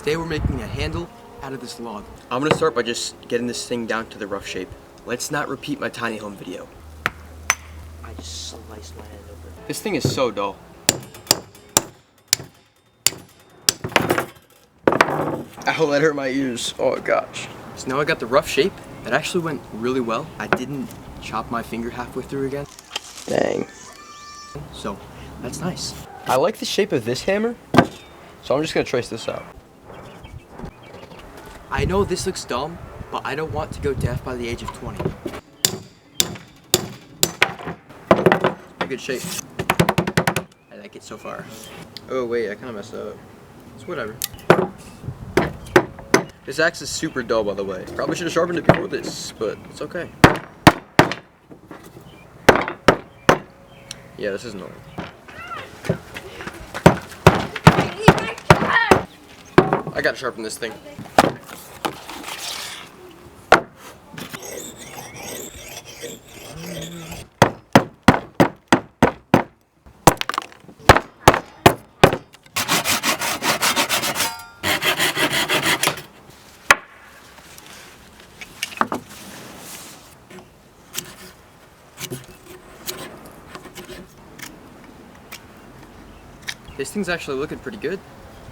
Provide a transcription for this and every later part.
Today we're making a handle out of this log. I'm gonna start by just getting this thing down to the rough shape. Let's not repeat my tiny home video. I just sliced my hand open. This thing is so dull. Ow, that hurt my ears. Oh gosh. So now I got the rough shape. It actually went really well. I didn't chop my finger halfway through again. Dang. So, that's nice. I like the shape of this hammer, so I'm just gonna trace this out. I know this looks dumb, but I don't want to go deaf by the age of 20. A good shape. I like it so far. Oh wait, I kind of messed up. It's whatever. This axe is super dull, by the way. Probably should have sharpened it before this, but it's okay. Yeah, this is annoying. I gotta sharpen this thing. This thing's actually looking pretty good.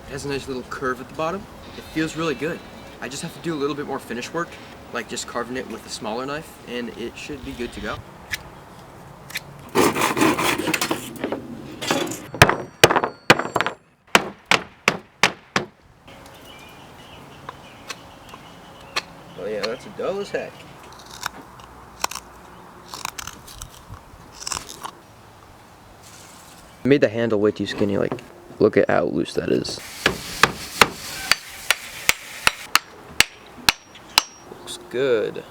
It has a nice little curve at the bottom. It feels really good. I just have to do a little bit more finish work, like just carving it with a smaller knife, and it should be good to go. Oh yeah, that's dull as heck. I made the handle way too skinny, like, look at how loose that is. Looks good.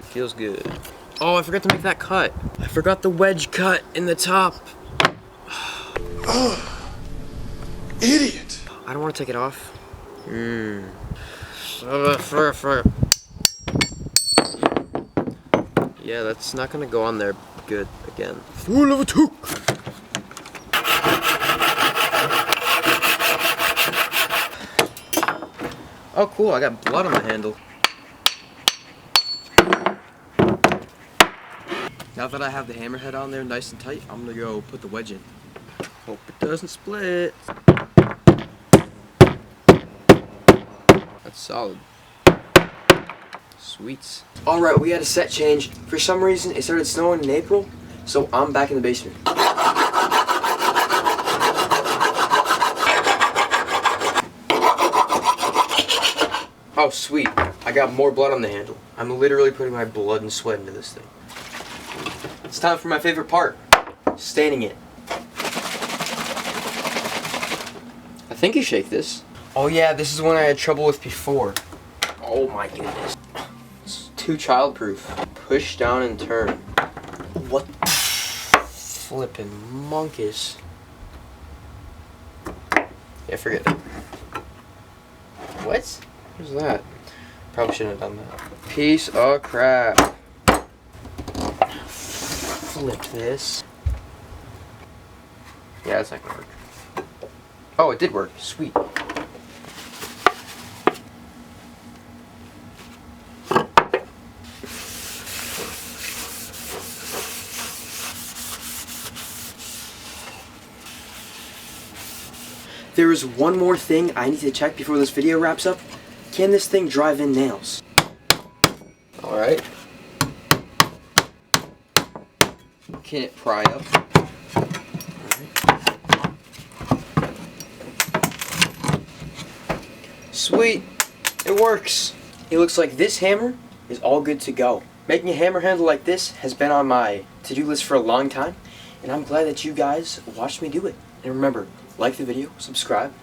Feels good. Oh, I forgot to make that cut. I forgot the wedge cut in the top. Oh, idiot. I don't want to take it off. Yeah, that's not gonna go on there good again. Fool of a took! Oh cool, I got blood on the handle. Now that I have the hammerhead on there nice and tight, I'm gonna go put the wedge in. Hope it doesn't split. That's solid. Sweet. Alright, we had a set change. For some reason, it started snowing in April, so I'm back in the basement. Oh, sweet. I got more blood on the handle. I'm literally putting my blood and sweat into this thing. It's time for my favorite part. Staining it. I think you shake this. Oh yeah, this is one I had trouble with before. Oh my goodness. It's too childproof. Push down and turn. What the flippin' monkus. Yeah, forget it. What? What's that? Probably shouldn't have done that. Piece of crap. Flip this. Yeah, that's not gonna work. Oh, it did work. Sweet. There is one more thing I need to check before this video wraps up. Can this thing drive in nails? Alright. Can it pry up? Alright. Sweet. It works. It looks like this hammer is all good to go. Making a hammer handle like this has been on my to-do list for a long time, and I'm glad that you guys watched me do it. And remember, like the video, subscribe,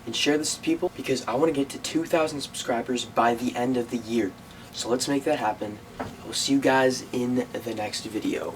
and share this to people because I want to get to 2,000 subscribers by the end of the year. So let's make that happen. I will see you guys in the next video.